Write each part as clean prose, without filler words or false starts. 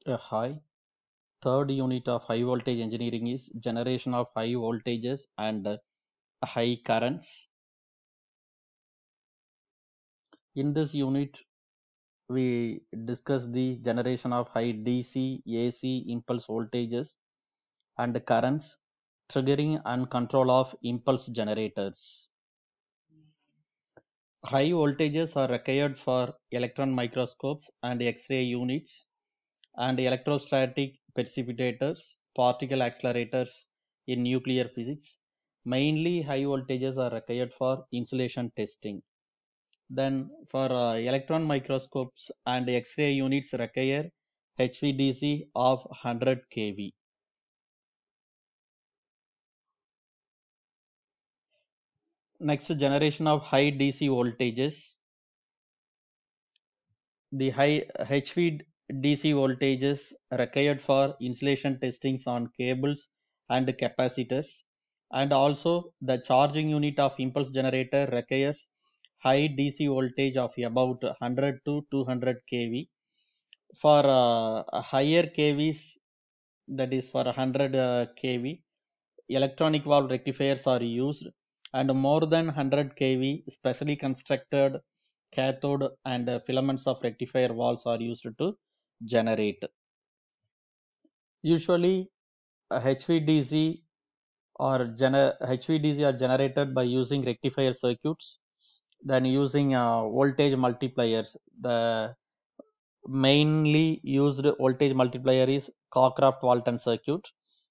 Hi. Third unit of high voltage engineering is generation of high voltages and high currents. In this unit, we discuss the generation of high DC, AC impulse voltages and currents, triggering and control of impulse generators. High voltages are required for electron microscopes and X-ray units and electrostatic precipitators, particle accelerators in nuclear physics. Mainly high voltages are required for insulation testing. Then for electron microscopes and X-ray units require HVDC of 100 kV. Next generation of high DC voltages. The high HVDC voltages required for insulation testings on cables and capacitors, and also the charging unit of impulse generator requires high DC voltage of about 100 to 200 kV. For higher kVs, that is for 100 kV, electronic valve rectifiers are used, and more than 100 kV specially constructed cathode and filaments of rectifier valves are used to generate. Usually HVDC HVDC are generated by using rectifier circuits, then using voltage multipliers. The mainly used voltage multiplier is Cockcroft-Walton circuit.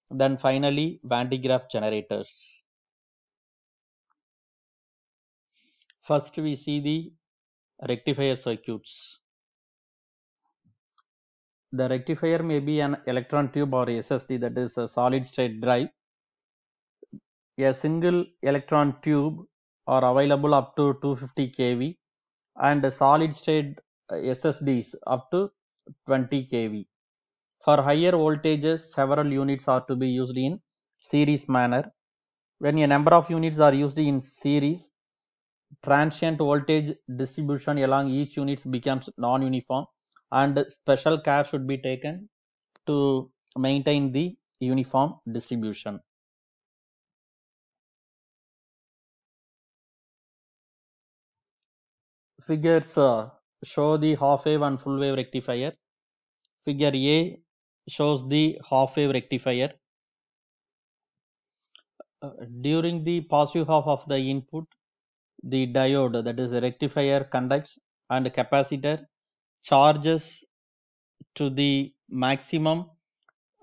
Then finally Van de Graaff generators. First we see the rectifier circuits. The rectifier may be an electron tube or SSD, that is a solid state drive. A single electron tube are available up to 250 kV and solid state SSDs up to 20 kV. For higher voltages, several units are to be used in series manner. When a number of units are used in series, transient voltage distribution along each unit becomes non-uniform, and special care should be taken to maintain the uniform distribution. Figures show the half wave and full wave rectifier. Figure A shows the half wave rectifier. During the positive half of the input, the diode, that is a rectifier, conducts and capacitor charges to the maximum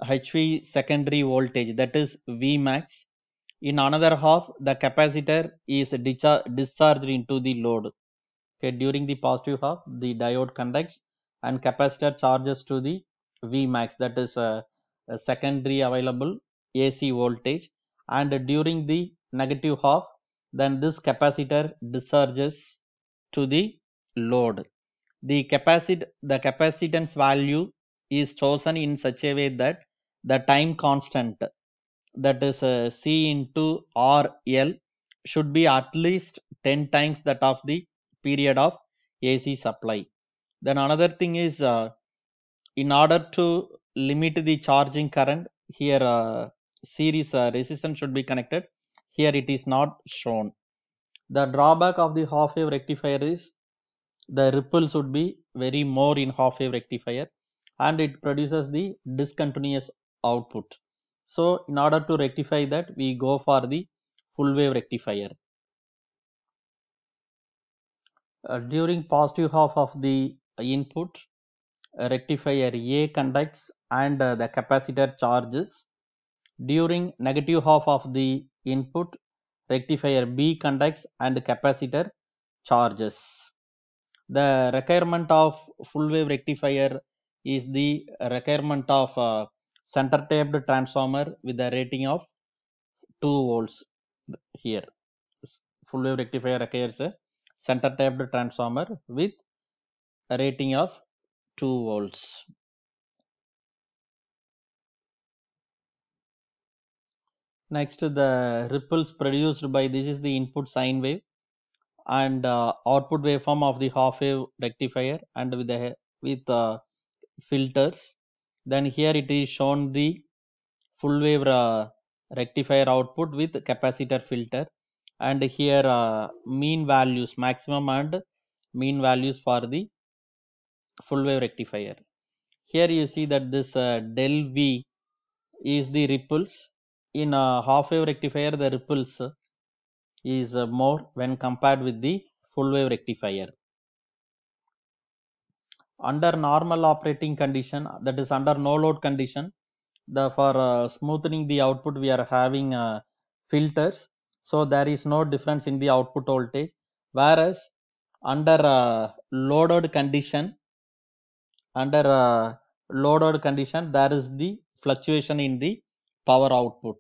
HV secondary voltage, that is Vmax. In another half, the capacitor is discharged into the load. Okay, during the positive half, the diode conducts and capacitor charges to the Vmax, that is a secondary available AC voltage. And during the negative half, then this capacitor discharges to the load. The capacitance value is chosen in such a way that the time constant, that is C into RL, should be at least 10 times that of the period of AC supply. Then another thing is, in order to limit the charging current, here series resistance should be connected. Here it is not shown. The drawback of the half wave rectifier is the ripples would be very more in half wave rectifier, and it produces the discontinuous output. So in order to rectify that, we go for the full wave rectifier. During positive half of the input, rectifier A conducts and the capacitor charges. During negative half of the input, rectifier B conducts and capacitor charges. The requirement of full wave rectifier is the requirement of center tapped transformer with a rating of 2 volts. Here full wave rectifier requires a center tapped transformer with a rating of 2 volts. Next, the ripples produced by this is the input sine wave and output waveform of the half wave rectifier, and with filters. Then here it is shown the full wave rectifier output with capacitor filter, and here mean values, maximum and mean values for the full wave rectifier. Here you see that this del V is the ripples. In a half wave rectifier, the ripples is more when compared with the full wave rectifier. Under normal operating condition, that is under no load condition, for smoothing the output we are having filters, so there is no difference in the output voltage. Whereas under loaded condition there is the fluctuation in the power output.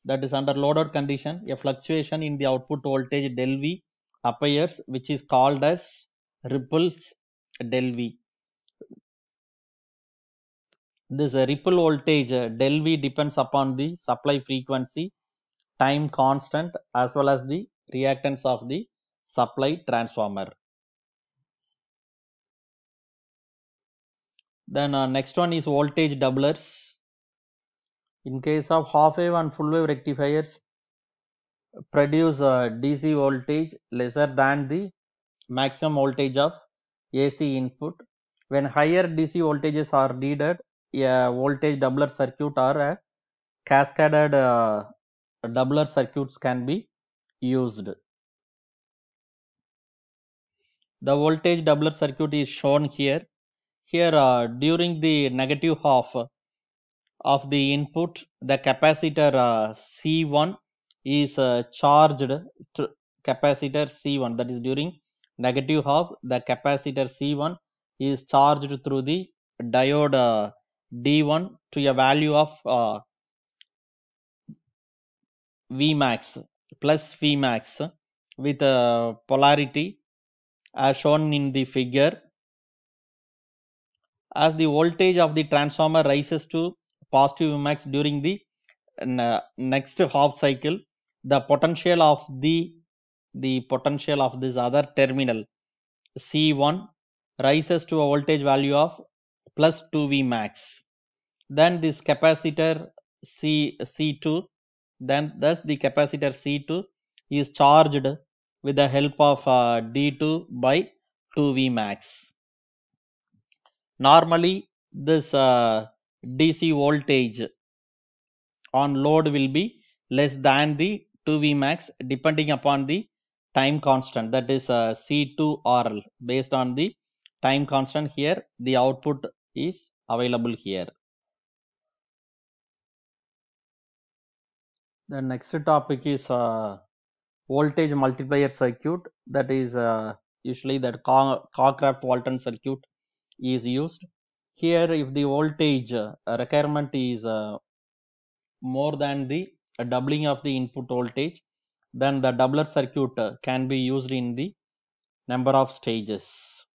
That is under loaded condition, a fluctuation in the output voltage del V appears, which is called as ripples del V. This ripple voltage del V depends upon the supply frequency, time constant, as well as the reactance of the supply transformer. Then next one is voltage doublers. In case of half wave and full wave rectifiers, produce DC voltage lesser than the maximum voltage of AC input. When higher DC voltages are needed, a voltage doubler circuit or a cascaded doubler circuits can be used. The voltage doubler circuit is shown here. Here during the negative half of the input, the capacitor C1 is charged to capacitor C1, that is during negative half the capacitor C1 is charged through the diode D1 to a value of Vmax plus Vmax with polarity as shown in the figure. As the voltage of the transformer rises to positive Vmax during the next half cycle, the potential of this other terminal C1 rises to a voltage value of plus 2 Vmax. Then this capacitor C2, thus the capacitor C2 is charged with the help of D2 by 2 Vmax. Normally this DC voltage on load will be less than the 2 Vmax depending upon the time constant, that is C2 RL. Based on the time constant, here the output is available here. The next topic is voltage multiplier circuit, that is usually that Cockcroft-Walton circuit is used. Here if the voltage requirement is more than the doubling of the input voltage, then the doubler circuit can be used in the number of stages.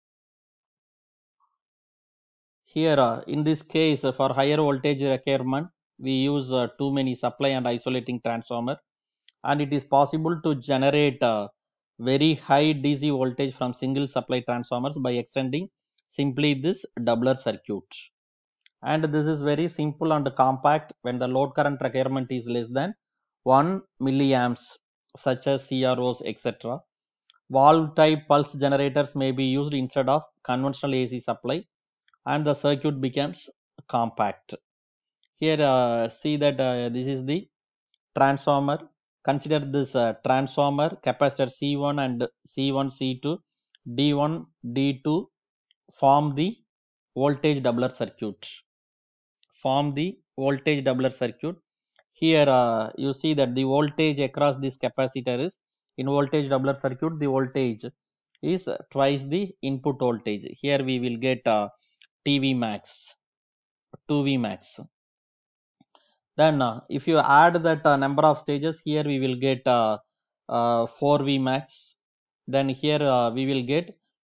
Here in this case, for higher voltage requirement, we use too many supply and isolating transformer, and it is possible to generate very high DC voltage from single supply transformers by extending simply this doubler circuit. And this is very simple and compact when the load current requirement is less than 1 milliamps, such as CROs, etc. Valve type pulse generators may be used instead of conventional AC supply, and the circuit becomes compact. Here see that this is the transformer. Consider this transformer, capacitor C1 and C1, C2, D1, D2 form the voltage doubler circuit. Here you see that the voltage across this capacitor is, in voltage doubler circuit, the voltage is twice the input voltage. Here we will get TV max, 2 Vmax. Then if you add that number of stages, here we will get 4 Vmax. Then here we will get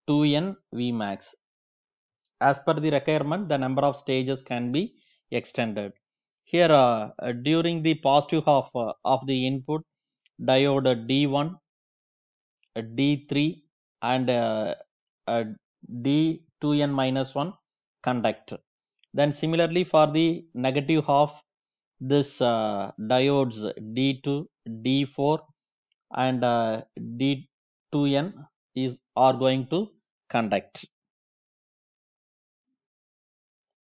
2n Vmax. As per the requirement, the number of stages can be extended. Here during the positive half of the input, diode D1, D3 and D2n minus 1 conduct. Then similarly for the negative half, this diodes D2, D4 and D2N are going to conduct.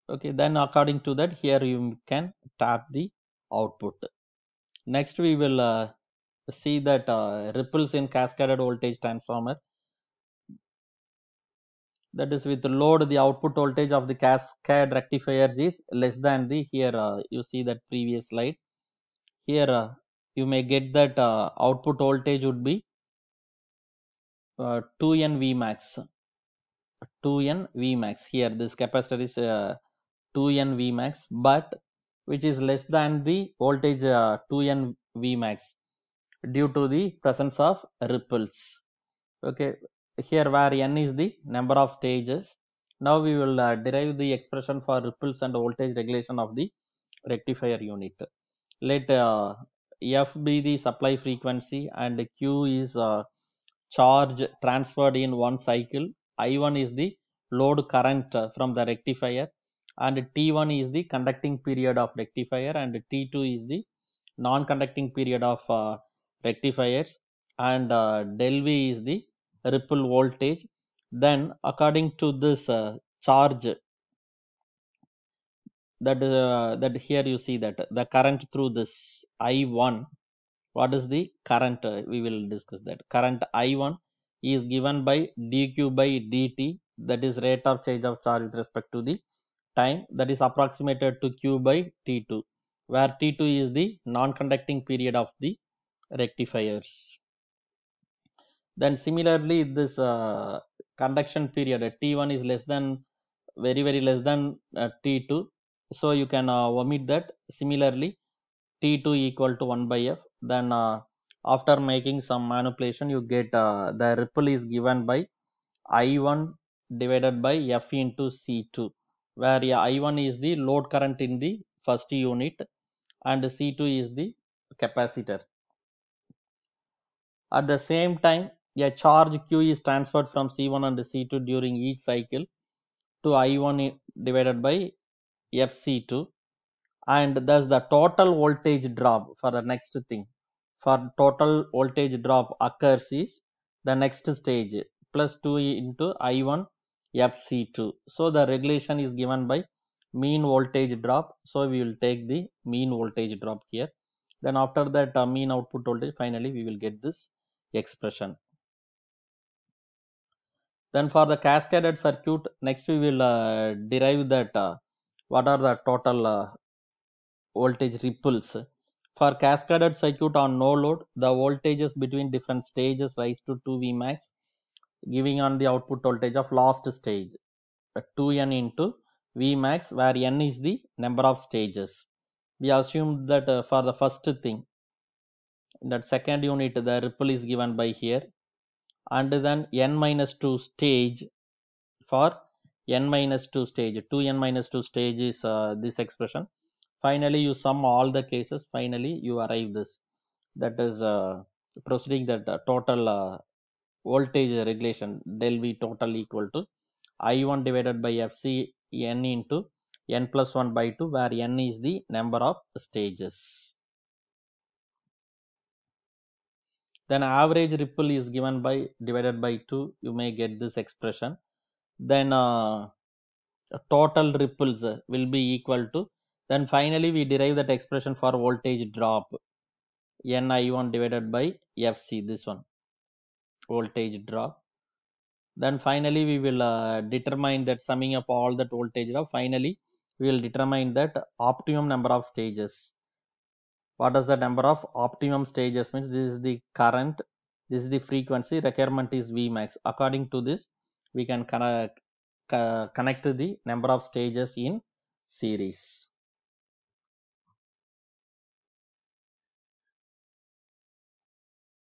Okay, then according to that, here you can tap the output. Next we will see that ripples in cascaded voltage transformer, that is with load the output voltage of the cascade rectifiers is less than the, here you see that previous slide, here you may get that output voltage would be 2n Vmax, 2n Vmax. Here this capacitor is 2n Vmax, but which is less than the voltage 2n Vmax due to the presence of ripples. Okay, here where n is the number of stages. Now we will derive the expression for ripples and voltage regulation of the rectifier unit. Let F be the supply frequency and Q is charge transferred in one cycle. I1 is the load current from the rectifier, and T1 is the conducting period of rectifier, and T2 is the non-conducting period of rectifiers, and del V is the ripple voltage. Then according to this charge, that here you see that the current through this I1, what is the current, we will discuss that. Current I1 is given by dq by dt, that is rate of change of charge with respect to the time, that is approximated to q by t2, where t2 is the non-conducting period of the rectifiers. Then similarly this conduction period t1 is less than, very less than t2, so you can omit that. Similarly T2 equal to 1 by F. Then after making some manipulation, you get the ripple is given by I1 divided by F into C2, where I1 is the load current in the first unit and C2 is the capacitor. At the same time, a charge Q is transferred from C1 and C2 during each cycle to I1 divided by FC2, and thus the total voltage drop for the next thing, for total voltage drop occurs is the next stage plus 2 into I1 FC2. So the regulation is given by mean voltage drop, so we will take the mean voltage drop here. Then after that mean output voltage, finally we will get this expression. Then for the cascaded circuit, next we will derive that what are the total voltage ripples. For cascaded circuit on no load, the voltages between different stages rise to 2 Vmax, giving on the output voltage of last stage 2n into Vmax, where n is the number of stages. We assume that for the first thing, that second unit, the ripple is given by here, and then n minus 2 stage, for n minus 2 stage, 2n minus 2 stage is this expression. Finally you sum all the cases, finally you arrive this, that is proceeding that total voltage regulation del V total equal to I1 divided by FC n into n plus 1 by 2, where n is the number of stages. Then average ripple is given by divided by 2, you may get this expression. Then total ripples will be equal to, then finally we derive that expression for voltage drop, NI1 divided by FC, this one, voltage drop. Then finally we will determine that, summing up all that voltage drop, finally we will determine that optimum number of stages. What is the number of optimum stages means? This is the current, this is the frequency, requirement is Vmax. According to this, we can connect the number of stages in series.